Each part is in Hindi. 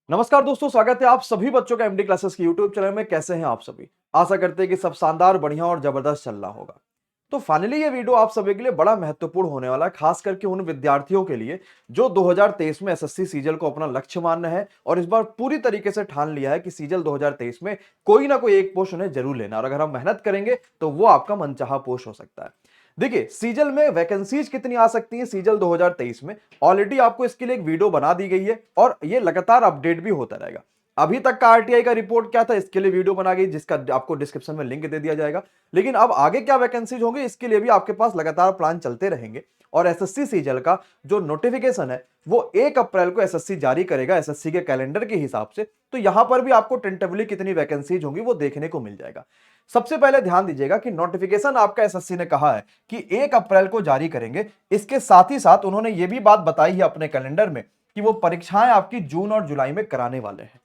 नमस्कार दोस्तों, स्वागत है आप सभी बच्चों का एमडी क्लासेस की यूट्यूब चैनल में। कैसे हैं आप सभी? आशा करते हैं कि सब शानदार, बढ़िया और जबरदस्त चल रहा होगा। तो फाइनली ये वीडियो आप सभी के लिए बड़ा महत्वपूर्ण होने वाला है, खास करके उन विद्यार्थियों के लिए जो 2023 में एसएससी सीजल को अपना लक्ष्य मान रहे हैं और इस बार पूरी तरीके से ठान लिया है कि सीजल 2023 में कोई ना कोई एक पोस्ट उन्हें जरूर लेना, और अगर हम मेहनत करेंगे तो वो आपका मनचाहा पोस्ट हो सकता है। देखिए, सीजल में वैकेंसीज कितनी आ सकती है सीजल 2023 में, ऑलरेडी आपको इसके लिए एक वीडियो बना दी गई है और ये लगातार अपडेट भी होता रहेगा। अभी तक का आरटीआई का रिपोर्ट क्या था, इसके लिए वीडियो बना गई जिसका आपको डिस्क्रिप्शन में लिंक दे दिया जाएगा। लेकिन अब आगे क्या वैकेंसीज होंगे इसके लिए भी आपके पास लगातार प्लान चलते रहेंगे। और एसएससी सीजल का जो नोटिफिकेशन है वो 1 अप्रैल को एसएससी जारी करेगा एसएससी के कैलेंडर के हिसाब से। तो यहां पर भी आपको टेंटेटिवली कितनी वैकेंसीज होंगी वो देखने को मिल जाएगा। सबसे पहले ध्यान दीजिएगा कि नोटिफिकेशन आपका एसएससी ने कहा है कि 1 अप्रैल को जारी करेंगे। इसके साथ ही साथ उन्होंने ये भी बात बताई है अपने कैलेंडर में कि वो परीक्षाएं आपकी जून और जुलाई में कराने वाले हैं।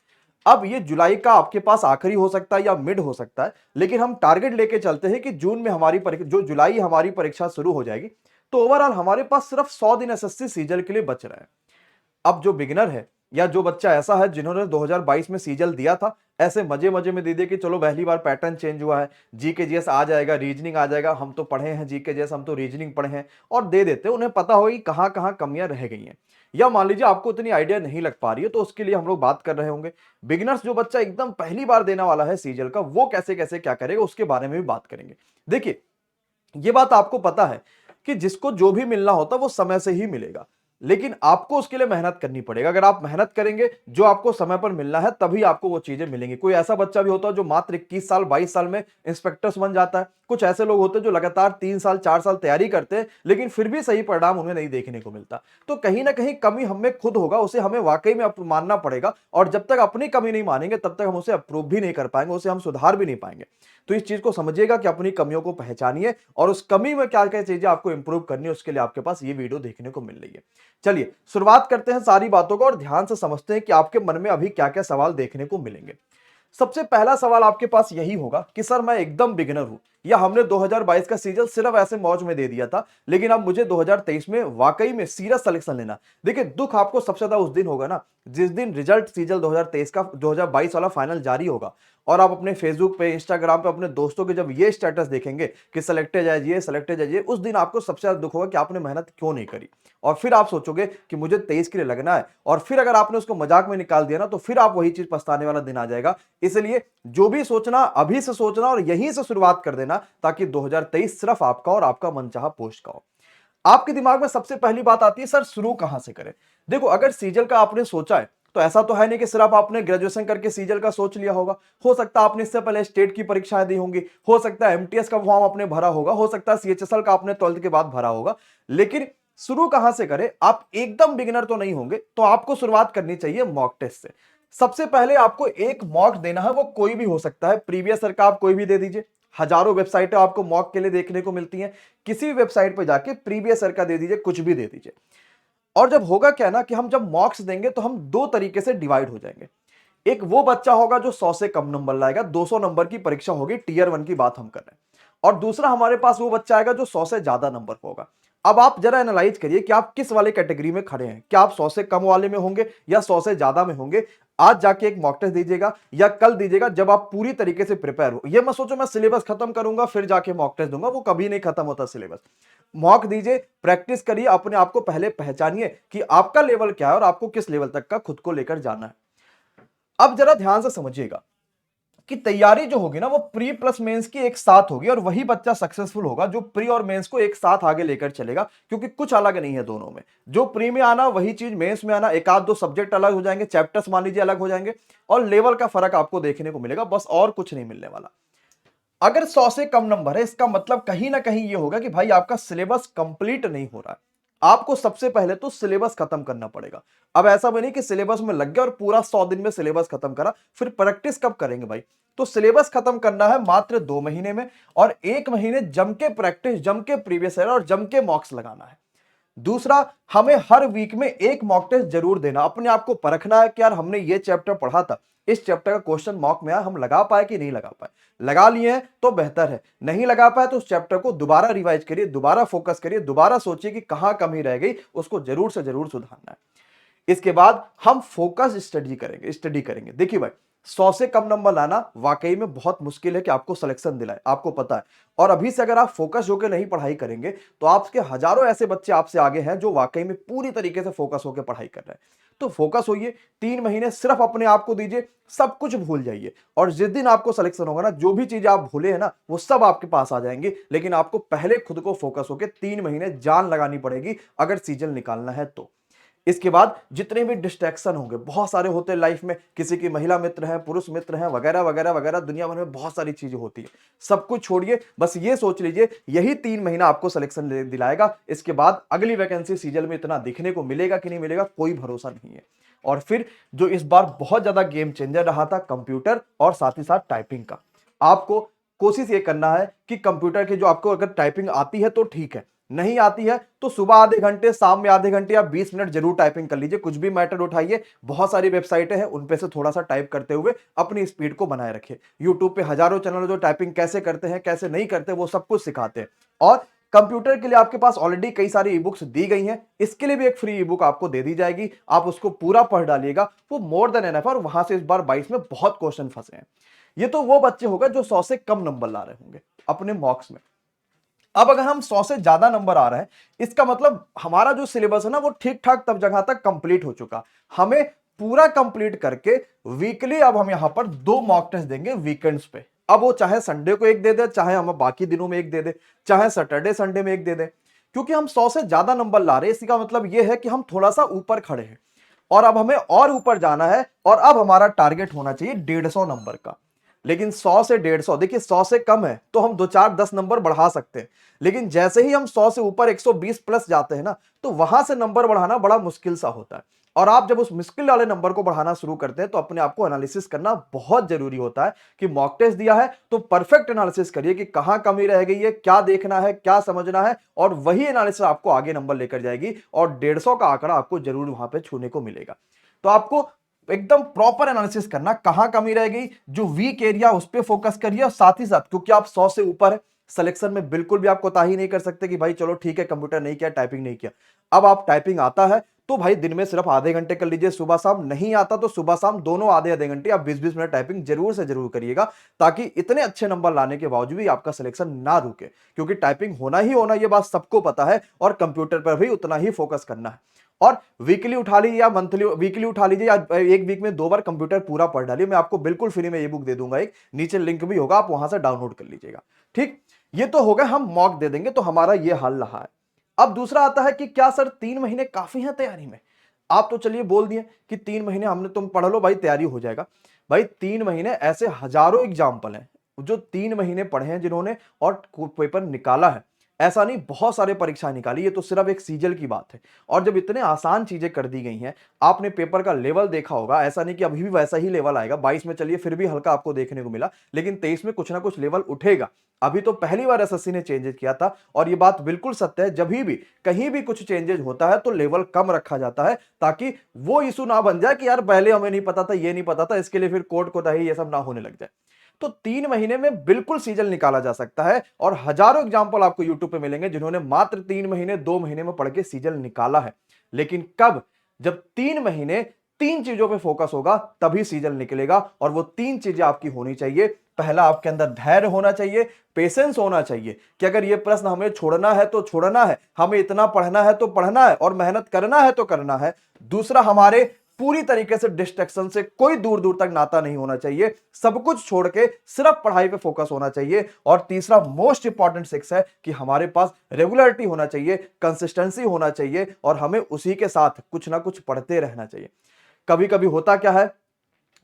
अब ये जुलाई का आपके पास आखिरी हो सकता है या मिड हो सकता है, लेकिन हम टारगेट लेके चलते हैं कि जून में हमारी परीक्षा, जो जुलाई हमारी परीक्षा शुरू हो जाएगी, तो ओवरऑल हमारे पास सिर्फ 100 दिन एसएससी सीजल के लिए बच रहे हैं। अब जो बिगिनर है या जो बच्चा ऐसा है जिन्होंने 2022 में सीजल दिया था, ऐसे मजे मजे में दे दिए कि चलो पहली बार पैटर्न चेंज हुआ है, जीके जीएस आ जाएगा, रीजनिंग आ जाएगा, हम तो पढ़े हैं जीके जीएस, हम तो रीजनिंग पढ़े हैं, और दे देते हैं। उन्हें पता होगी कहां कहां कमियां रह गई हैं, या मान लीजिए आपको उतनी आइडिया नहीं लग पा रही है, तो उसके लिए हम लोग बात कर रहे होंगे। बिगिनर्स जो बच्चा एकदम पहली बार देने वाला है सीजल का, वो कैसे कैसे क्या करेगा उसके बारे में भी बात करेंगे। देखिए, ये बात आपको पता है कि जिसको जो भी मिलना होता है वो समय से ही मिलेगा, लेकिन आपको उसके लिए मेहनत करनी पड़ेगा। अगर आप मेहनत करेंगे, जो आपको समय पर मिलना है, तभी आपको वो चीजें मिलेंगी। कोई ऐसा बच्चा भी होता है जो मात्र 21 साल 22 साल में इंस्पेक्टर्स बन जाता है। कुछ ऐसे लोग होते हैं जो लगातार 3 साल 4 साल तैयारी करते हैं, लेकिन फिर भी सही परिणाम उन्हें नहीं देखने को मिलता। तो कहीं ना कहीं कमी हमें खुद होगा, उसे हमें वाकई में मानना पड़ेगा, और जब तक अपनी कमी नहीं मानेंगे तब तक हम उसे अप्रूव भी नहीं कर पाएंगे, उसे हम सुधार भी नहीं पाएंगे। तो इस चीज को समझिएगा कि अपनी कमियों को पहचानिए, और उस कमी में क्या क्या चीजें आपको इंप्रूव करनी है उसके लिए आपके पास ये वीडियो देखने को मिल रही है। चलिए शुरुआत करते हैं सारी बातों को और ध्यान से समझते हैं कि आपके मन में अभी क्या क्या सवाल देखने को मिलेंगे। सबसे पहला सवाल आपके पास यही होगा कि सर मैं एकदम बिगिनर हूं, या हमने 2022 का सीजन सिर्फ ऐसे मौज में दे दिया था, लेकिन अब मुझे 2023 में वाकई में सीरियस सिलेक्शन लेना। देखिए, दुख आपको सबसे ज्यादा उस दिन होगा ना जिस दिन रिजल्ट सीजल 2023 का 2022 वाला फाइनल जारी होगा, और आप अपने फेसबुक पे, इंस्टाग्राम पे अपने दोस्तों के जब ये स्टेटस देखेंगे कि सिलेक्टेड जाइए सिलेक्टेड जाइए, उस दिन आपको सबसे ज्यादा दुख होगा कि आपने मेहनत क्यों नहीं करी। और फिर आप सोचोगे कि मुझे 23 के लिए लगना है, और फिर अगर आपने उसको मजाक में निकाल दिया ना, तो फिर आप वही चीज पछताने वाला दिन आ जाएगा। इसलिए जो भी सोचना अभी से सोचना और यहीं से शुरुआत कर देना, ताकि 2023 सिर्फ आपका और आपका मनचाहा पोस्ट का हो। आपके दिमाग में सबसे पहली बात आती है, सर शुरू कहां से करें। देखो, अगर सीजल का आपने सोचा है तो ऐसा तो है नहीं कि सिर्फ आपने ग्रेजुएशन करके सीजल का सोच लिया होगा। हो सकता है आपने इससे पहले स्टेट की परीक्षाएं दी होंगी, हो सकता है एमटीएस का फॉर्म आपने भरा होगा, हो सकता है सीएचएसएल का आपने 12th के बाद भरा होगा। लेकिन शुरू कहां से करें? आप एकदम बिगिनर तो नहीं होंगे, तो आपको शुरुआत करनी चाहिए मॉक टेस्ट से। सबसे पहले आपको एक मॉक देना है, वो कोई भी हो सकता है, प्रीवियस ईयर का आप कोई भी दे दीजिए। हजारों वेबसाइटें आपको मॉक के लिए देखने को मिलती हैं, किसी भी वेबसाइट पर जाके प्रीवियस ईयर का दे दीजिए, कुछ भी दे दीजिए। और जब होगा क्या ना कि हम जब मॉक्स देंगे तो हम दो तरीके से डिवाइड हो जाएंगे। एक वो बच्चा होगा जो 100 से कम नंबर लाएगा, 200 नंबर की परीक्षा होगी, टीयर 1 की बात हम कर रहे हैं। और दूसरा हमारे पास वो बच्चा आएगा जो 100 से ज्यादा नंबर का होगा। अब आप जरा एनालाइज करिए कि आप किस वाले कैटेगरी में खड़े हैं। क्या आप 100 से कम वाले में होंगे या 100 से ज्यादा में होंगे? आज जाके एक मॉक टेस्ट दीजिएगा या कल दीजिएगा, जब आप पूरी तरीके से प्रिपेयर हो। ये मत सोचो मैं सिलेबस खत्म करूंगा फिर जाके मॉक टेस्ट दूंगा, वो कभी नहीं खत्म होता सिलेबस। मॉक दीजिए, प्रैक्टिस करिए, अपने आप को पहले पहचानिए कि आपका लेवल क्या है और आपको किस लेवल तक का खुद को लेकर जाना है। अब जरा ध्यान से समझिएगा कि तैयारी जो होगी ना वो प्री प्लस मेंस की एक साथ होगी, और वही बच्चा सक्सेसफुल होगा जो प्री और मेंस को एक साथ आगे लेकर चलेगा, क्योंकि कुछ अलग नहीं है दोनों में। जो प्री में आना वही चीज मेंस में आना, एक आध दो सब्जेक्ट अलग हो जाएंगे, चैप्टर्स मान लीजिए अलग हो जाएंगे, और लेवल का फर्क आपको देखने को मिलेगा, बस और कुछ नहीं मिलने वाला। अगर 100 से कम नंबर है, इसका मतलब कहीं ना कहीं ये होगा कि भाई आपका सिलेबस कंप्लीट नहीं हो रहा है। आपको सबसे पहले तो सिलेबस खत्म करना पड़ेगा। अब ऐसा भी नहीं कि सिलेबस में लग गया और पूरा 100 दिन में सिलेबस खत्म करा, फिर प्रैक्टिस कब करेंगे भाई? तो सिलेबस खत्म करना है मात्र 2 महीने में, और 1 महीने जम के प्रैक्टिस, जम के प्रीवियस ईयर और जम के मॉक्स लगाना है। दूसरा, हमें हर वीक में एक मॉक टेस्ट जरूर देना, अपने आप को परखना है कि यार हमने ये चैप्टर पढ़ा था, इस चैप्टर का क्वेश्चन मॉक में आया, हम लगा पाए कि नहीं लगा पाए। लगा लिए हैं तो बेहतर है, नहीं लगा पाए तो उस चैप्टर को दोबारा रिवाइज करिए, दोबारा फोकस करिए, दोबारा सोचिए कि कहां कमी रह गई, उसको जरूर से जरूर सुधारना है। इसके बाद हम फोकस स्टडी करेंगे। देखिए भाई, 100 से कम नंबर लाना वाकई में बहुत मुश्किल है कि आपको सिलेक्शन दिलाए, आपको पता है। और अभी से अगर आप फोकस होकर नहीं पढ़ाई करेंगे तो आपके हजारों ऐसे बच्चे आपसे आगे हैं जो वाकई में पूरी तरीके से फोकस होकर पढ़ाई कर रहे हैं। तो फोकस होइए, 3 महीने सिर्फ अपने आप को दीजिए, सब कुछ भूल जाइए। और जिस दिन आपको सिलेक्शन होगा ना, जो भी चीजें आप भूले हैं ना, वो सब आपके पास आ जाएंगी। लेकिन आपको पहले खुद को फोकस होकर 3 महीने जान लगानी पड़ेगी अगर सीजन निकालना है तो। इसके बाद जितने भी डिस्ट्रैक्शन होंगे, बहुत सारे होते हैं लाइफ में, किसी की महिला मित्र हैं, पुरुष मित्र हैं, वगैरह वगैरह वगैरह, दुनिया भर में बहुत सारी चीजें होती है। सब कुछ छोड़िए, बस ये सोच लीजिए यही 3 महीना आपको सिलेक्शन दिलाएगा। इसके बाद अगली वैकेंसी सीजन में इतना दिखने को मिलेगा कि नहीं मिलेगा, कोई भरोसा नहीं है। और फिर जो इस बार बहुत ज्यादा गेम चेंजर रहा था, कंप्यूटर और साथ ही साथ टाइपिंग का। आपको कोशिश ये करना है कि कंप्यूटर की जो आपको अगर टाइपिंग आती है तो ठीक है, नहीं आती है तो सुबह आधे घंटे, शाम में आधे घंटे या 20 मिनट जरूर टाइपिंग कर लीजिए। कुछ भी मैटर उठाइए, बहुत सारी वेबसाइटें हैं, उन पे से थोड़ा सा टाइप करते हुए अपनी स्पीड को बनाए रखिए। यूट्यूब पे हजारों चैनल जो टाइपिंग कैसे करते हैं, कैसे नहीं करते, वो सब कुछ सिखाते हैं। और कंप्यूटर के लिए आपके पास ऑलरेडी कई सारी ई बुक्स दी गई हैं, इसके लिए भी एक फ्री ई बुक आपको दे दी जाएगी। आप उसको पूरा पढ़ डालिएगा, वो मोर देन एनफ। और वहां से इस बार 22 में बहुत क्वेश्चन फंसे हैं। ये तो वो बच्चे होगा जो 100 से कम नंबर ला रहे होंगे अपने मॉक्स में। अब अगर हम 100 से ज्यादा नंबर आ रहे हैं, इसका मतलब हमारा जो सिलेबस है ना, वो ठीक ठाक तब जगह तक कंप्लीट हो चुका। हमें पूरा कंप्लीट करके वीकली अब हम यहां पर 2 मॉक टेस्ट देंगे वीकेंड्स पे। अब वो चाहे संडे को एक दे दे, चाहे हम बाकी दिनों में एक दे दे, चाहे सैटरडे संडे में एक दे दे। क्योंकि हम 100 से ज्यादा नंबर ला रहे हैं, इसका मतलब यह है कि हम थोड़ा सा ऊपर खड़े हैं और अब हमें और ऊपर जाना है। और अब हमारा टारगेट होना चाहिए 150 नंबर का। लेकिन 100 से 150, देखिए 100 से कम है तो हम 2 4 10 नंबर बढ़ा सकते हैं। लेकिन जैसे ही हम 100 से ऊपर 120 प्लस जाते हैं ना, तो वहां से नंबर बढ़ाना बड़ा मुश्किल सा होता है। और आप जब उस मुश्किल वाले नंबर को बढ़ाना शुरू करते हैं तो अपने आप को एनालिसिस करना बहुत जरूरी होता है कि मॉक टेस्ट दिया है तो परफेक्ट एनालिसिस करिए कि कहां कमी रह गई है, क्या देखना है, क्या समझना है। और वही एनालिसिस आपको आगे नंबर लेकर जाएगी और 150 का आंकड़ा आपको जरूर वहां पे छूने को मिलेगा। तो आपको एकदम प्रॉपर एनालिसिस करना, कहां कमी रह गई, जो वीक एरिया उस पर फोकस करिए। और साथ ही साथ क्योंकि आप 100 से ऊपर है, सिलेक्शन में बिल्कुल भी आप कोताही नहीं कर सकते कि भाई चलो ठीक है कंप्यूटर नहीं किया, टाइपिंग नहीं किया। अब आप टाइपिंग आता है तो भाई दिन में सिर्फ आधे घंटे कर लीजिए, सुबह शाम। नहीं आता तो सुबह शाम दोनों आधे आधे घंटे या 20 20 मिनट टाइपिंग जरूर से जरूर करिएगा, ताकि इतने अच्छे नंबर लाने के बावजूद भी आपका सिलेक्शन ना रुके। क्योंकि टाइपिंग होना ही होना, ये बात सबको पता है, और कंप्यूटर पर भी उतना ही फोकस करना है। और वीकली उठा लीजिए या मंथली, वीकली उठा लीजिए या एक वीक में 2 बार कंप्यूटर पूरा पढ़ डालिए। मैं आपको बिल्कुल फ्री में ये बुक दे दूंगा, एक नीचे लिंक भी होगा, आप वहां से डाउनलोड कर लीजिएगा। ठीक, ये तो होगा, हम मॉक दे देंगे तो हमारा ये हाल रहा है। अब दूसरा आता है कि क्या सर 3 महीने काफी हैं तैयारी में? आप तो चलिए बोल दिए कि 3 महीने हमने, तुम पढ़ लो भाई तैयारी हो जाएगा। भाई 3 महीने, ऐसे हजारों एग्जाम्पल हैं जो 3 महीने पढ़े हैं जिन्होंने और पेपर निकाला है। ऐसा नहीं, बहुत सारे परीक्षा निकाली, ये तो सिर्फ एक सीजल की बात है। और जब इतने आसान चीजें कर दी गई हैं, आपने पेपर का लेवल देखा होगा, ऐसा नहीं कि अभी भी वैसा ही लेवल आएगा। 22 में चलिए फिर भी हल्का आपको देखने को मिला, लेकिन 23 में कुछ ना कुछ लेवल उठेगा। अभी तो पहली बार एसएससी ने चेंजेस किया था, और ये बात बिल्कुल सत्य है, जब भी कहीं भी कुछ चेंजेस होता है तो लेवल कम रखा जाता है, ताकि वो इशू ना बन जाए कि यार पहले हमें नहीं पता था, ये नहीं पता था, इसके लिए फिर कोर्ट कोताही ये सब ना होने लग जाए। तो 3 महीने में बिल्कुल सीजन निकाला जा सकता है। और हजारों एग्जाम्पल आपको यूट्यूब पे मिलेंगे जिन्होंने मात्र 3 महीने 2 महीने में पढ़ के सीजन निकाला है। लेकिन कब? जब 3 महीने 3 चीजों पे फोकस होगा तभी सीजन निकलेगा। और वो 3 चीजें आपकी होनी चाहिए। पहला, आपके अंदर धैर्य होना चाहिए, पेशेंस होना चाहिए कि अगर ये प्रश्न हमें छोड़ना है तो छोड़ना है, हमें इतना पढ़ना है तो पढ़ना है, और मेहनत करना है तो करना है। दूसरा, हमारे पूरी तरीके से डिस्ट्रैक्शन से कोई दूर दूर तक नाता नहीं होना चाहिए, सब कुछ छोड़ के सिर्फ पढ़ाई पे फोकस होना चाहिए। और तीसरा मोस्ट इंपॉर्टेंट सिक्स है कि हमारे पास रेगुलरिटी होना चाहिए, कंसिस्टेंसी होना चाहिए, और हमें उसी के साथ कुछ ना कुछ पढ़ते रहना चाहिए। कभी कभी होता क्या है,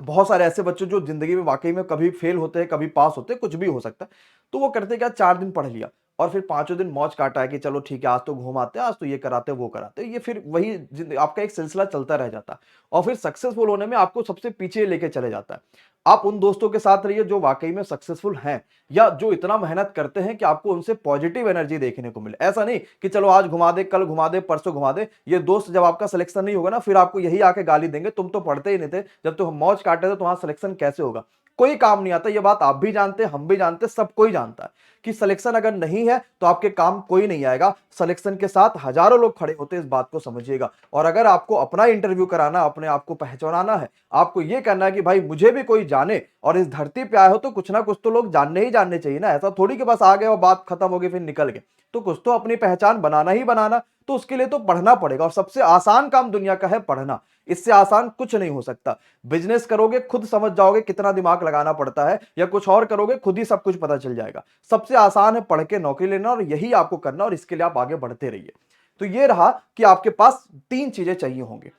बहुत सारे ऐसे बच्चे जो जिंदगी में वाकई में कभी फेल होते हैं, कभी पास होते हैं, कुछ भी हो सकता है। तो वो करते क्या, 4 दिन पढ़ लिया और फिर 5वें दिन मौज काटा है कि चलो ठीक है आज तो घुमाते हैं, आज तो ये कराते वो कराते, ये फिर वही आपका एक सिलसिला चलता रह जाता है। और फिर सक्सेसफुल होने में आपको सबसे पीछे लेके चले जाता है। आप उन दोस्तों के साथ रहिए जो वाकई में सक्सेसफुल हैं, या जो इतना मेहनत करते हैं कि आपको उनसे पॉजिटिव एनर्जी देखने को मिले। ऐसा नहीं कि चलो आज घुमा दे, कल घुमा दे, परसों घुमा दे। ये दोस्त जब आपका सिलेक्शन नहीं होगा ना, फिर आपको यही आके गाली देंगे, तुम तो पढ़ते ही नहीं थे, जब तुम मौज काटे थे तो वहां सिलेक्शन कैसे होगा। कोई काम नहीं आता। ये बात आप भी जानते हैं, हम भी जानते हैं, सब कोई जानता है कि सिलेक्शन अगर नहीं है तो आपके काम कोई नहीं आएगा। सिलेक्शन के साथ हजारों लोग खड़े होते हैं, इस बात को समझिएगा। और अगर आपको अपना इंटरव्यू कराना, अपने आप को पहचाना है, आपको ये करना है कि भाई मुझे भी कोई जाने और इस धरती पे आए हो तो कुछ ना कुछ तो लोग जानने ही जानने चाहिए ना। ऐसा थोड़ी कि बस आ गए और बात खत्म हो गई फिर निकल गए। तो कुछ तो अपनी पहचान बनाना ही बनाना, तो उसके लिए तो पढ़ना पड़ेगा। और सबसे आसान काम दुनिया का है पढ़ना, इससे आसान कुछ नहीं हो सकता। बिजनेस करोगे खुद समझ जाओगे कितना दिमाग लगाना पड़ता है, या कुछ और करोगे खुद ही सब कुछ पता चल जाएगा। सबसे आसान है पढ़ के नौकरी लेना, और यही आपको करना, और इसके लिए आप आगे बढ़ते रहिए। तो ये रहा कि आपके पास 3 चीजें चाहिए होंगे।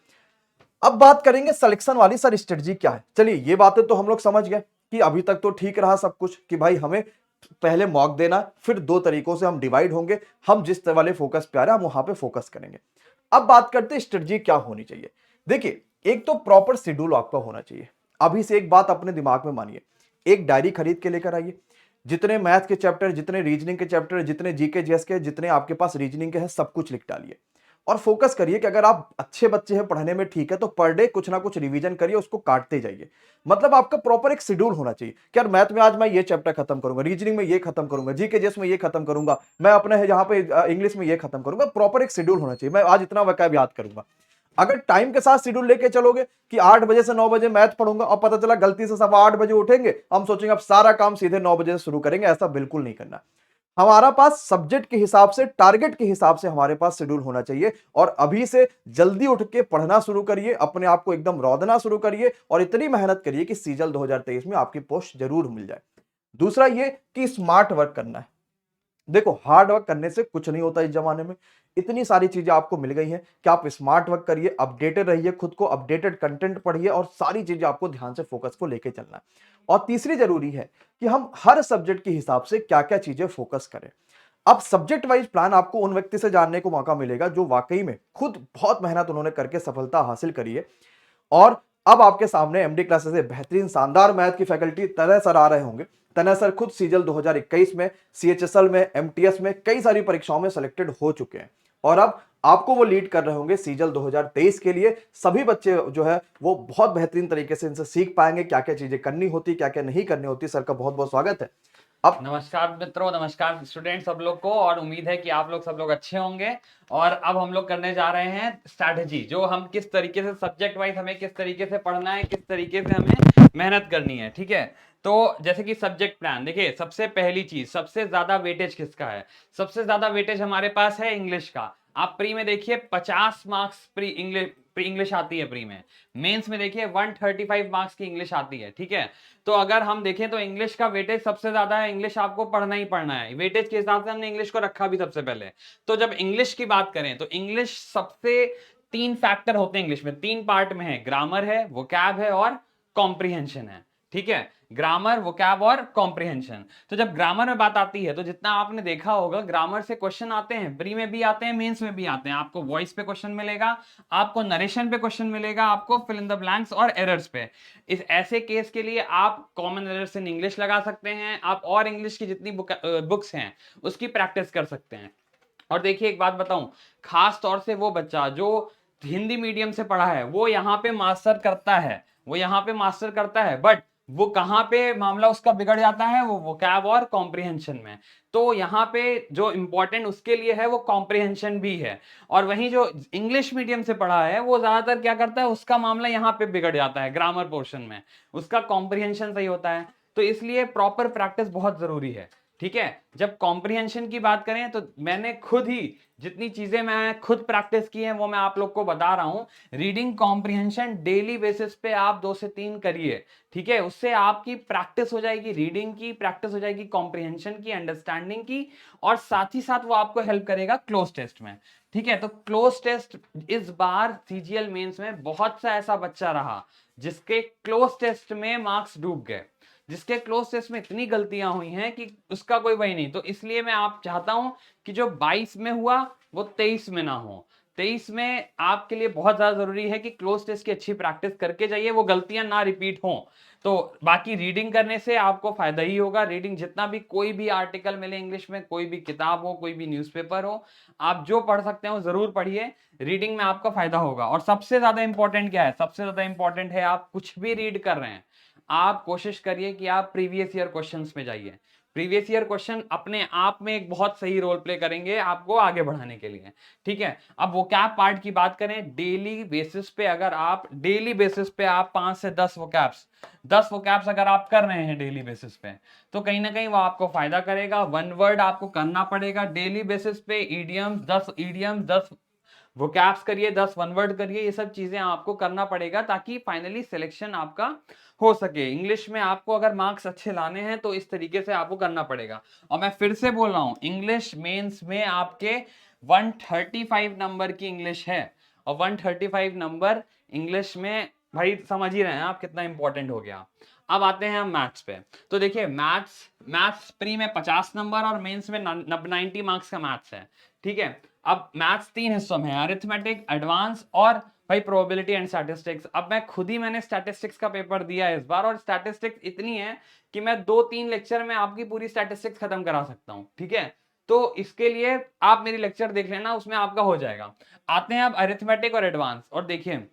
अब बात करेंगे सिलेक्शन वाली, सर स्ट्रेटजी क्या है। चलिए ये बातें तो हम लोग समझ गए कि अभी तक तो ठीक रहा सब कुछ, कि भाई हमें पहले मॉक देना, फिर 2 तरीकों से हम डिवाइड होंगे, हम जिस वाले फोकस पे आ रहे हैं हम वहां पे फोकस करेंगे। अब बात करते हैं स्ट्रेटजी क्या होनी चाहिए। देखिए, एक तो प्रॉपर शेड्यूल आपका होना चाहिए। अभी से एक बात अपने दिमाग में मानिए, एक डायरी खरीद के लेकर आइए। जितने मैथ के चैप्टर, जितने रीजनिंग के चैप्टर, जितने जीके जीएस के, जितने आपके पास रीजनिंग के हैं, सब कुछ लिख डालिए। और फोकस करिए कि अगर आप अच्छे बच्चे हैं, पढ़ने में ठीक है, तो पर डे कुछ ना कुछ रिवीजन करिए, उसको काटते जाइए। मतलब आपका प्रॉपर एक शेड्यूल होना चाहिए कि यार मैथ में आज मैं ये चैप्टर खत्म करूंगा, रीजनिंग में ये खत्म करूंगा, जीके जीएस में ये खत्म करूंगा, मैं अपने यहाँ पे इंग्लिश में ये खत्म करूंगा। प्रॉपर एक शेड्यूल होना चाहिए, मैं आज इतना वकैब याद करूंगा। अगर टाइम के साथ शेड्यूल लेके चलोगे कि 8 बजे से 9 बजे मैथ पढ़ूंगा, और पता चला गलती से 8:15 बजे उठेंगे, हम सोचेंगे अब सारा काम सीधे 9 बजे से शुरू करेंगे, ऐसा बिल्कुल नहीं करना। हमारा पास सब्जेक्ट के हिसाब से, टारगेट के हिसाब से हमारे पास शेड्यूल होना चाहिए। और अभी से जल्दी उठ के पढ़ना शुरू करिए, अपने आप को एकदम रौदना शुरू करिए, और इतनी मेहनत करिए कि सीजल 2023 में आपकी पोस्ट जरूर मिल जाए। दूसरा ये कि स्मार्ट वर्क करना है। देखो, हार्ड वर्क करने से कुछ नहीं होता इस जमाने में। इतनी सारी चीजें आपको मिल गई हैं कि आप स्मार्ट वर्क करिए, अपडेटेड रहिए, खुद को अपडेटेड कंटेंट पढ़िए, और सारी चीजें आपको ध्यान से फोकस को लेके चलना है। और तीसरी जरूरी है कि हम हर सब्जेक्ट के हिसाब से क्या क्या चीजें फोकस करें। अब सब्जेक्ट वाइज प्लान आपको उन व्यक्ति से जानने को मौका मिलेगा जो वाकई में खुद बहुत मेहनत उन्होंने करके सफलता हासिल करी है। और अब आपके सामने एमडी क्लासेस से बेहतरीन शानदार मैथ की फैकल्टी तनय सर आ रहे होंगे। तनय सर खुद सीजल 2021 में, सीएचएसएल में, एमटीएस में कई सारी परीक्षाओं में सिलेक्टेड हो चुके हैं, और अब आपको वो लीड कर रहे होंगे सीजल 2023 के लिए। सभी बच्चे जो है वो बहुत बेहतरीन तरीके से इनसे सीख पाएंगे क्या क्या चीजें करनी होती, क्या क्या नहीं करनी होती। सर का बहुत बहुत स्वागत है। अब नमस्कार मित्रों, नमस्कार स्टूडेंट सब लोग को, और उम्मीद है कि आप लोग सब लोग अच्छे होंगे। और अब हम लोग करने जा रहे हैं स्ट्रैटेजी, जो हम किस तरीके से सब्जेक्ट वाइज हमें किस तरीके से पढ़ना है, किस तरीके से हमें मेहनत करनी है। ठीक है, तो जैसे कि सब्जेक्ट प्लान, देखिए सबसे पहली चीज, सबसे ज्यादा वेटेज किसका है? सबसे ज्यादा वेटेज हमारे पास है इंग्लिश का। आप प्री में देखिए 50 मार्क्स प्री इंग्लिश आती है प्री में। मेंस में देखिए 135 मार्क्स की इंग्लिश आती है। ठीक है, तो अगर हम देखें तो इंग्लिश का वेटेज सबसे ज्यादा है, इंग्लिश आपको पढ़ना ही पढ़ना है। वेटेज के हिसाब से हमने इंग्लिश को रखा भी सबसे पहले। तो जब इंग्लिश की बात करें तो इंग्लिश सबसे 3 फैक्टर होते हैं इंग्लिश में, 3 पार्ट में है, ग्रामर है, वोकैब है और कॉम्प्रिहेंशन है। ठीक है, ग्रामर, वोकैब और कॉम्प्रिहेंशन। तो जब ग्रामर में बात आती है तो जितना आपने देखा होगा ग्रामर से क्वेश्चन आते हैं, प्री में भी आते हैं, मेंस में भी आते हैं। आपको वॉइस पे क्वेश्चन मिलेगा, आपको नरेशन पे क्वेश्चन मिलेगा, आपको फिल इन द ब्लैंक्स और एरर्स पे। इस ऐसे केस के लिए आप कॉमन एरर्स इन इंग्लिश लगा सकते हैं, आप और इंग्लिश की जितनी बुक्स हैं उसकी प्रैक्टिस कर सकते हैं। और देखिए एक बात बताऊं, खास तौर से वो बच्चा जो हिंदी मीडियम से पढ़ा है वो यहाँ पे मास्टर करता है, वो यहाँ पे मास्टर करता है, बट वो कहाँ पे मामला उसका बिगड़ जाता है, वो वोकैब और कॉम्प्रिहेंशन में। तो यहाँ पे जो इंपॉर्टेंट उसके लिए है वो कॉम्प्रिहेंशन भी है। और वहीं जो इंग्लिश मीडियम से पढ़ा है वो ज्यादातर क्या करता है, उसका मामला यहाँ पे बिगड़ जाता है ग्रामर पोर्शन में, उसका कॉम्प्रिहेंशन सही होता है। तो इसलिए प्रॉपर प्रैक्टिस बहुत जरूरी है। ठीक है, जब कॉम्प्रिहेंशन की बात करें तो मैंने खुद ही जितनी चीजें मैं खुद प्रैक्टिस की हैं वो मैं आप लोग को बता रहा हूं। रीडिंग कॉम्प्रिहेंशन डेली बेसिस पे आप 2 से 3 करिए। ठीक है, उससे आपकी प्रैक्टिस हो जाएगी, रीडिंग की प्रैक्टिस हो जाएगी, कॉम्प्रिहेंशन की, अंडरस्टैंडिंग की, और साथ ही साथ वो आपको हेल्प करेगा क्लोज टेस्ट में। ठीक है, तो क्लोज टेस्ट इस बार सीजीएल मेंस में बहुत सा ऐसा बच्चा रहा जिसके क्लोज टेस्ट में मार्क्स डूब गए, जिसके क्लोज टेस्ट में इतनी गलतियां हुई हैं कि उसका कोई वही नहीं। तो इसलिए मैं आप चाहता हूं कि जो 22 में हुआ वो 23 में ना हो। 23 में आपके लिए बहुत ज्यादा जरूरी है कि क्लोज टेस्ट की अच्छी प्रैक्टिस करके जाइए, वो गलतियां ना रिपीट हों। तो बाकी रीडिंग करने से आपको फायदा ही होगा। रीडिंग जितना भी, कोई भी आर्टिकल मिले इंग्लिश में, कोई भी किताब हो, कोई भी न्यूज़पेपर हो, आप जो पढ़ सकते हो जरूर पढ़िए। रीडिंग में आपका फायदा होगा। और सबसे ज्यादा इंपॉर्टेंट क्या है? सबसे ज्यादा इंपॉर्टेंट है आप कुछ भी रीड कर रहे हैं, आप कोशिश करिए कि आप प्रीवियस ईयर क्वेश्चंस में जाइए। प्रीवियस ईयर क्वेश्चन अपने आप में एक बहुत सही रोल प्ले करेंगे आपको आगे बढ़ाने के लिए, ठीक है। अब वोकैब पार्ट की बात करें, डेली बेसिस पे अगर आप 5 से 10 वोकैब्स अगर आप कर रहे हैं डेली बेसिस पे, तो कहीं ना कहीं वो आपको फायदा करेगा। वन वर्ड आपको करना पड़ेगा डेली बेसिस पे, ईडियम्स 10 वोकैब्स करिए, 10 वन वर्ड करिए, ये सब चीजें आपको करना पड़ेगा ताकि फाइनली सिलेक्शन आपका हो सके। इंग्लिश में आपको अगर मार्क्स अच्छे लाने हैं तो इस तरीके से आपको करना पड़ेगा। और मैं फिर से बोल रहा हूं, इंग्लिश मेंस में आपके 135 नंबर की इंग्लिश है, और 135 नंबर इंग्लिश में भाई समझ ही रहे हैं आप कितना इंपॉर्टेंट हो गया। अब आते हैं हम मैथ्स पे। तो देखिए मैथ्स प्री में 50 नंबर और मेंस में 90 मार्क्स का मैथ्स है, ठीक है। अब मैथ्स 3 हिस्सों में है, अरिथमेटिक, एडवांस और भाई प्रोबेबिलिटी एंड स्टैटिस्टिक्स। अब मैंने स्टैटिस्टिक्स का पेपर दिया है इस बार, और स्टैटिस्टिक्स इतनी है कि मैं 2-3 लेक्चर में आपकी पूरी स्टैटिस्टिक्स खत्म करा सकता हूं, ठीक है। तो इसके लिए आप मेरी लेक्चर देख लेना, उसमें आपका हो जाएगा। आते हैं अब अरिथमेटिक और एडवांस, और देखिए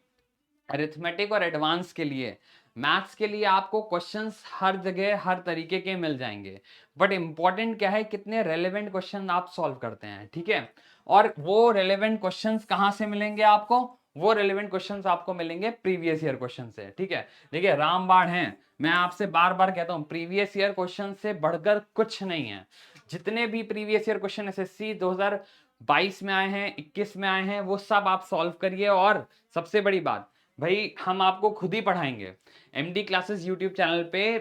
अरिथमेटिक और एडवांस के लिए, मैथ्स के लिए आपको क्वेश्चंस हर जगह हर तरीके के मिल जाएंगे, बट इंपॉर्टेंट क्या है, कितने रेलेवेंट क्वेश्चन आप सॉल्व करते हैं, ठीक है। और वो रेलेवेंट क्वेश्चंस कहां से मिलेंगे आपको, वो रेलेवेंट क्वेश्चंस आपको मिलेंगे प्रीवियस ईयर क्वेश्चन से, ठीक है। देखिए रामबाण है, मैं आपसे बार बार कहता हूं प्रीवियस ईयर क्वेश्चन से बढ़कर कुछ नहीं है। जितने भी प्रीवियस ईयर क्वेश्चन एसएससी 2022 में आए हैं, 21 में आए हैं, वो सब आप सॉल्व करिए। और सबसे बड़ी बात भाई, हम आपको खुद ही पढ़ाएंगे। एमडी क्लासेस यूट्यूब चैनल पे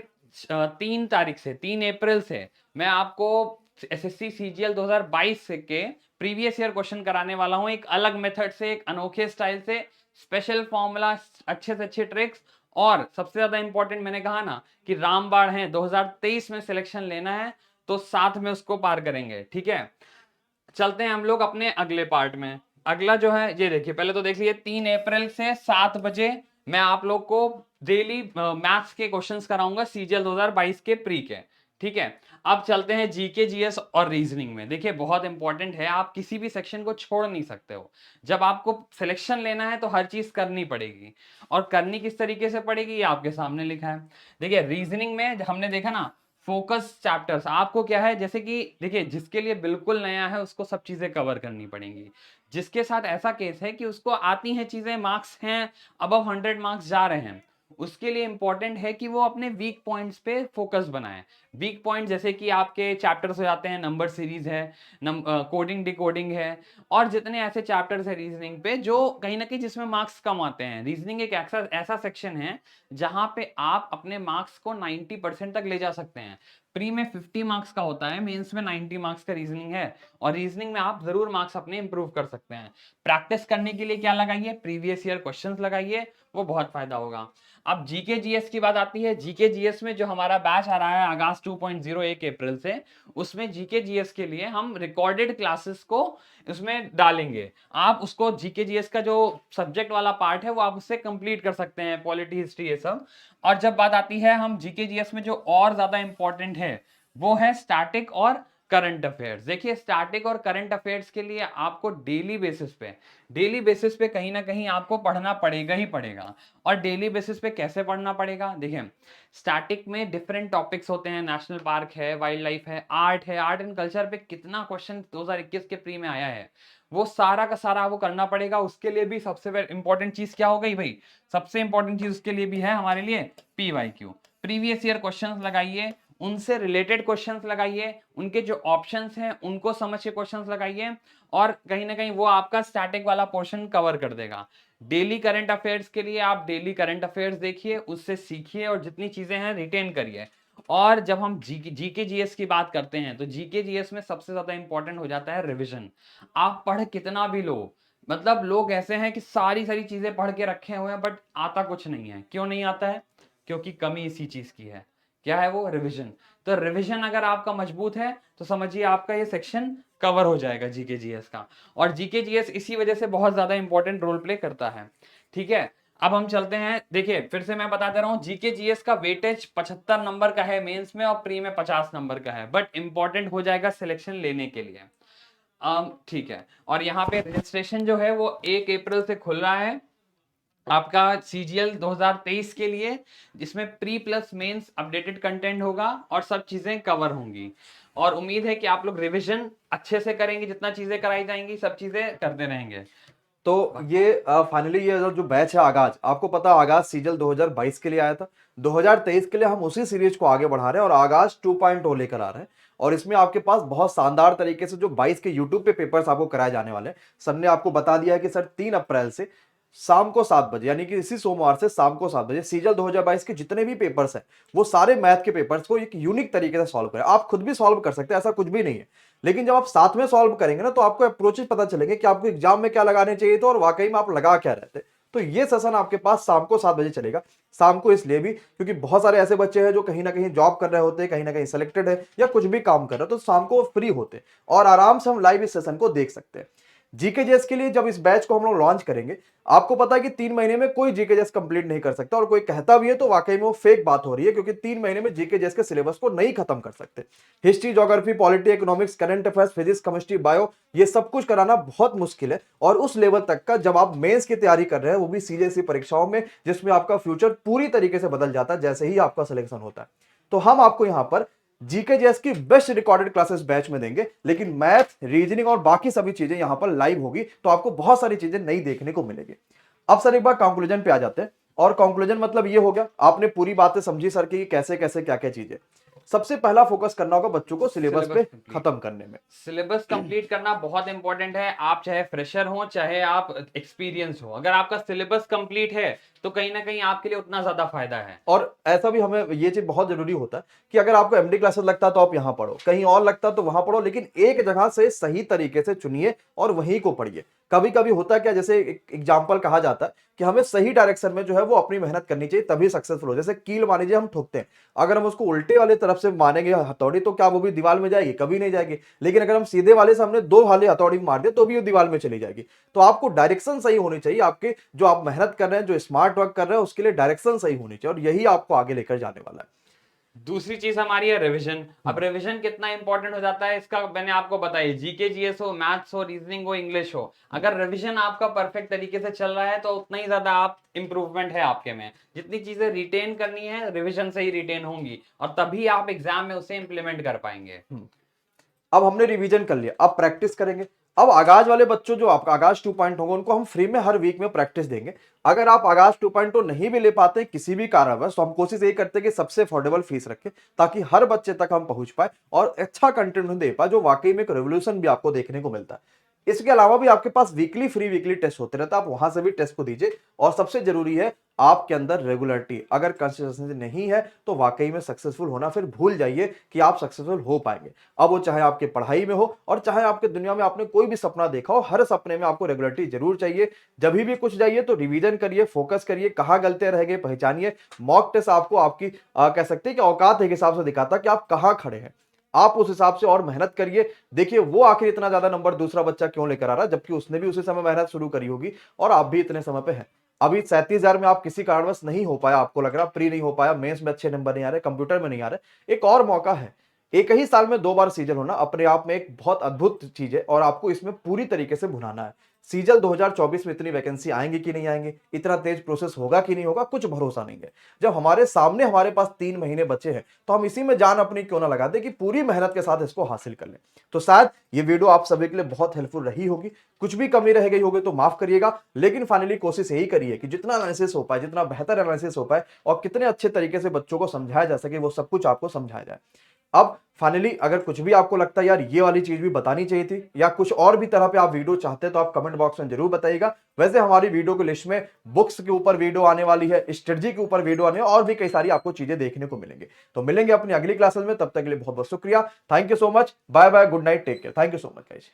3 अप्रैल से मैं आपको एसएससी सीजीएल 2022 से के प्रीवियस ईयर क्वेश्चन कराने वाला हूं, एक अलग मेथड से, एक अनोखे स्टाइल से, स्पेशल फॉर्मूला, अच्छे से अच्छे ट्रिक्स। और सबसे ज्यादा इंपॉर्टेंट मैंने कहा ना कि रामबाण है, 2023 में सिलेक्शन लेना है तो साथ में उसको पार करेंगे, ठीक है। चलते हैं हम लोग अपने अगले पार्ट में। अगला जो है ये देखिए, पहले तो देख लीजिए 3 अप्रैल से 7 बजे मैं आप लोग को डेली मैथ्स के क्वेश्चंस कराऊंगा सीजीएल 2022 के प्री के, ठीक है। अब चलते हैं जीके जीएस और रीजनिंग में। देखिए बहुत इंपॉर्टेंट है, आप किसी भी सेक्शन को छोड़ नहीं सकते हो। जब आपको सिलेक्शन लेना है तो हर चीज करनी पड़ेगी, और करनी किस तरीके से पड़ेगी ये आपके सामने लिखा है। देखिए रीजनिंग में हमने देखा ना, फोकस चैप्टर्स आपको क्या है, जैसे कि देखिए जिसके लिए बिल्कुल नया है उसको सब चीजें कवर करनी पड़ेंगी। जिसके साथ ऐसा केस है कि उसको आती हैं चीजें, मार्क्स हैं, अबव 100 मार्क्स जा रहे हैं, उसके लिए इंपॉर्टेंट है कि वो अपने वीक पॉइंट्स पे फोकस बनाए। वीक पॉइंट जैसे कि आपके चैप्टर्स हो जाते हैं, नंबर सीरीज है, कोडिंग डिकोडिंग है, और जितने ऐसे चैप्टर्स है रीजनिंग पे जो कहीं ना कहीं जिसमें मार्क्स कम आते हैं। रीजनिंग एक ऐसा सेक्शन है जहां पे आप अपने मार्क्स को 90% तक ले जा सकते हैं। प्री में 50 मार्क्स का होता है, मेंस में 90 मार्क्स का रीजनिंग है, और रीजनिंग में आप जरूर मार्क्स अपने इंप्रूव कर सकते हैं। प्रैक्टिस करने के लिए क्या लगाइए, प्रीवियस ईयर क्वेश्चंस लगाइए, वो बहुत फायदा होगा। अब जीके जीएस की बात आती है। जीके जीएस में जो हमारा बैच आ रहा है आगाज 2.0 1 अप्रैल से, उसमें जीके जीएस के लिए हम रिकॉर्डेड क्लासेस को उसमें डालेंगे। आप उसको जीके जीएस का जो सब्जेक्ट वाला पार्ट है वो आप उससे कंप्लीट कर सकते हैं, पॉलिटी हिस्ट्री ये सब। और जब बात आती है हम जीके जीएस में जो और ज्यादा इंपॉर्टेंट है वो है स्टैटिक और करंट अफेयर्स। देखिए स्टैटिक और करंट अफेयर्स के लिए आपको डेली बेसिस पे कहीं ना कहीं आपको पढ़ना पड़ेगा ही पड़ेगा। और डेली बेसिस पे कैसे पढ़ना पड़ेगा, देखिए स्टैटिक में डिफरेंट टॉपिक्स होते हैं, नेशनल पार्क है, वाइल्ड लाइफ है, आर्ट एंड कल्चर पे कितना क्वेश्चन 2021 के प्री में आया है, वो सारा का सारा आपको करना पड़ेगा। उसके लिए भी सबसे इंपॉर्टेंट चीज क्या हो गई भाई, सबसे इंपॉर्टेंट चीज उसके लिए भी है हमारे लिए पीवाईक्यू। प्रीवियस ईयर क्वेश्चंस लगाइए, उनसे रिलेटेड क्वेश्चंस लगाइए, उनके जो ऑप्शंस हैं उनको समझ के क्वेश्चंस लगाइए, और कहीं ना कहीं वो आपका स्टैटिक वाला पोर्शन कवर कर देगा। डेली करंट अफेयर्स के लिए आप डेली करंट अफेयर्स देखिए, उससे सीखिए, और जितनी चीजें हैं रिटेन करिए। और जब हम जीके जीएस की बात करते हैं तो जीके जीएस में सबसे ज्यादा इंपॉर्टेंट हो जाता है रिविजन। आप पढ़ कितना भी लो, मतलब लोग ऐसे हैं कि सारी सारी चीजें पढ़ के रखे हुए हैं बट आता कुछ नहीं है। क्यों नहीं आता है, क्योंकि कमी इसी चीज की है, क्या है वो, रिविजन। तो रिविजन अगर आपका मजबूत है तो समझिए आपका ये सेक्शन कवर हो जाएगा जीके जीएस का। और जीके जीएस इसी वजह से बहुत ज्यादा इंपॉर्टेंट रोल प्ले करता है, ठीक है। अब हम चलते हैं, देखिए फिर से मैं बता दे रहा हूं, जीके जीएस का वेटेज 75 नंबर का है मेंस में, और प्री में 50 नंबर का है, बट इंपॉर्टेंट हो जाएगा सिलेक्शन लेने के लिए। ठीक है। और यहाँ पे रजिस्ट्रेशन जो है वो 1 अप्रैल से खुल रहा है, आपका सीजीएल 2023 के लिए, जिसमें pre plus mains updated content होगा और सब चीजें कवर होंगी। और उम्मीद है कि आप लोग रिवीजन अच्छे से करेंगे, जितना चीजें कराई जाएंगी सब चीजें करते रहेंगे। तो ये फाइनली ये जो बैच है आगाज, आपको पता है आगाज सीजल 2022 के लिए आया था, 2023 के लिए हम उसी सीरीज को आगे बढ़ा रहे हैं और आगाज 2.0 लेकर आ रहे हैं। और इसमें आपके पास बहुत शानदार तरीके से जो 22 के यूट्यूब पे पेपर्स आपको कराए जाने वाले हैं, सर ने आपको बता दिया है कि सर 3 अप्रैल से शाम को 7 बजे, यानी कि इसी सोमवार से शाम को 7 बजे सीजल 2022 के जितने भी पेपर्स हैं वो सारे मैथ के पेपर्स को एक यूनिक तरीके से सॉल्व करें। आप खुद भी सॉल्व कर सकते हैं, ऐसा कुछ भी नहीं है, लेकिन जब आप साथ में सॉल्व करेंगे ना तो आपको अप्रोचेस पता चलेंगे कि आपको एग्जाम में क्या लगाने चाहिए थे और वाकई में आप लगा क्या रहे थे। तो ये सेशन आपके पास शाम को 7 बजे चलेगा। शाम को इसलिए भी क्योंकि बहुत सारे ऐसे बच्चे हैं जो कहीं ना कहीं जॉब कर रहे होते हैं, कहीं ना कहीं सिलेक्टेड है या कुछ भी काम कर रहे हैं, तो शाम को फ्री होते हैं और आराम से हम लाइव इस सेशन को देख सकते हैं। जीकेजेएस के लिए जब इस बैच को हम लोग लॉन्च करेंगे, आपको पता है कि 3 महीने में कोई जीकेजेएस कंप्लीट नहीं कर सकता, और कोई कहता भी है तो वाकई में वो फेक बात हो रही है, क्योंकि 3 महीने में जीकेजेएस के सिलेबस को नहीं खत्म कर सकते। History, geography, polity, economics, current affairs, physics, chemistry, bio, ये सब कुछ कराना बहुत मुश्किल है, और उस लेवल तक का जब आप मेंस की तैयारी कर रहे हैं, वो भी सीजीएसई परीक्षाओं में, जिसमें आपका फ्यूचर पूरी तरीके से बदल जाता है जैसे ही आपका सिलेक्शन होता है। तो हम आपको यहां पर जीकेजीएस की बेस्ट रिकॉर्डेड क्लासेस बैच में देंगे, लेकिन मैथ, रीजनिंग और बाकी सभी चीजें यहां पर लाइव होगी, तो आपको बहुत सारी चीजें नई देखने को मिलेगी। अब सर एक बार कंक्लूजन पे आ जाते हैं, और कंक्लूजन मतलब ये हो गया, आपने पूरी बातें समझी सर की कैसे कैसे क्या क्या चीजें। सबसे पहला फोकस करना होगा बच्चों को सिलेबस पे खत्म करने में। सिलेबस कंप्लीट करना बहुत इंपॉर्टेंट है। आप चाहे फ्रेशर हो चाहे आप एक्सपीरियंस हो, अगर आपका सिलेबस कंप्लीट है तो कहीं ना कहीं आपके लिए उतना ज्यादा फायदा है। और ऐसा भी हमें ये चीज बहुत जरूरी होता है कि अगर आपको एमडी क्लासेस लगता है तो आप यहां पढ़ो, कहीं और लगता है तो वहां पढ़ो, लेकिन एक जगह से सही तरीके से चुनिए और वहीं को पढ़िए। कभी कभी होता है क्या, जैसे एग्जाम्पल कहा जाता है कि हमें सही डायरेक्शन में जो है वो अपनी मेहनत करनी चाहिए, तभी सक्सेसफुल हो। जैसे कील मान लीजिए हम ठोकते हैं, अगर हम उसको उल्टे वाले तरफ से मारेंगे हथौड़ी, तो क्या वो भी दीवार में जाएगी? कभी नहीं जाएगी। लेकिन अगर हम सीधे वाले से हमने 2 वाले हथौड़ी मार दिया तो भी वो दीवार में चली जाएगी। तो आपको डायरेक्शन सही होनी चाहिए, आपके जो आप मेहनत कर रहे हैं, जो स्मार्ट वर्क कर रहे हैं, उसके लिए डायरेक्शन सही होनी चाहिए, और यही आपको आगे लेकर जाने वाला है। दूसरी चीज हमारी है रिवीजन। अब रिवीजन कितना इंपॉर्टेंट हो जाता है इसका मैंने आपको बताया, जीके जीएस हो, मैथ्स हो, रीजनिंग हो, इंग्लिश हो, अगर रिवीजन आपका परफेक्ट तरीके से चल रहा है तो उतना ही ज्यादा आप इंप्रूवमेंट है आपके में। जितनी चीजें रिटेन करनी है रिवीजन से ही रिटेन होंगी, और तभी आप एग्जाम में उसे इंप्लीमेंट कर पाएंगे। अब हमने रिवीजन कर लिया, अब प्रैक्टिस करेंगे। अब आगाज वाले बच्चों जो आपका आगाज 2.0 होगा, उनको हम फ्री में हर वीक में प्रैक्टिस देंगे। अगर आप आगाज 2.0 नहीं भी ले पाते किसी भी कारणवश, तो हम कोशिश यही करते हैं कि सबसे अफोर्डेबल फीस रखें, ताकि हर बच्चे तक हम पहुंच पाए और अच्छा कंटेंट दे पाए, जो वाकई में एक रेवोल्यूशन भी आपको देखने को मिलता है। इसके अलावा भी आपके पास वीकली फ्री वीकली टेस्ट होते रहते हैं, आप वहां से भी टेस्ट को दीजिए। और सबसे जरूरी है आपके अंदर रेगुलरिटी, अगर कंसिस्टेंसी नहीं है तो वाकई में सक्सेसफुल होना फिर भूल जाइए कि आप सक्सेसफुल हो पाएंगे। अब वो चाहे आपके पढ़ाई में हो और चाहे आपके दुनिया में आपने कोई भी सपना देखा हो, हर सपने में आपको रेगुलरिटी जरूर चाहिए। जब भी कुछ जाइए तो रिवीजन करिए, फोकस करिए, कहां गलतियां रह गई पहचानिए। मॉक टेस्ट आपको आपकी कह सकते हैं कि औकात के हिसाब से दिखाता कि आप कहां खड़े हैं, आप उस हिसाब से और मेहनत करिए। देखिए वो आखिर इतना ज्यादा नंबर दूसरा बच्चा क्यों लेकर आ रहा है, जबकि उसने भी उसी समय मेहनत शुरू करी होगी और आप भी इतने समय पे हैं। अभी 37,000 में आप किसी कारणवश नहीं हो पाया, आपको लग रहा प्री नहीं हो पाया, मेंस में अच्छे नंबर नहीं आ रहे, कंप्यूटर में नहीं आ रहे, एक और मौका है। एक ही साल में 2 बार सीजन होना अपने आप में एक बहुत अद्भुत चीज है, और आपको इसमें पूरी तरीके से भुनाना है। सीजल 2024 में इतनी वैकेंसी आएंगी कि नहीं आएंगी, इतना तेज प्रोसेस होगा कि नहीं होगा, कुछ भरोसा नहीं है। जब हमारे सामने हमारे पास 3 महीने बचे हैं, तो हम इसी में जान अपनी क्यों ना लगा दे कि पूरी मेहनत के साथ इसको हासिल कर लें। तो शायद ये वीडियो आप सभी के लिए बहुत हेल्पफुल रही होगी। कुछ भी कमी रह गई होगी तो माफ करिएगा, लेकिन फाइनली कोशिश यही करिए कि जितना एनालिसिस हो पाए, जितना बेहतर एनालिसिस हो पाए और कितने अच्छे तरीके से बच्चों को समझाया जा सके, वो सब कुछ आपको समझाया जाए। अब फाइनली अगर कुछ भी आपको लगता है यार ये वाली चीज भी बतानी चाहिए थी, या कुछ और भी तरह पे आप वीडियो चाहते हैं, तो आप कमेंट बॉक्स में जरूर बताइएगा। वैसे हमारी वीडियो की लिस्ट में बुक्स के ऊपर वीडियो आने वाली है, स्ट्रेटजी के ऊपर वीडियो आने, और भी कई सारी आपको चीजें देखने को मिलेंगे। तो मिलेंगे अपनी अगली क्लासेस में, तब तक के लिए बहुत बहुत शुक्रिया। Thank you so much, bye bye, good night, take care, thank you so much guys.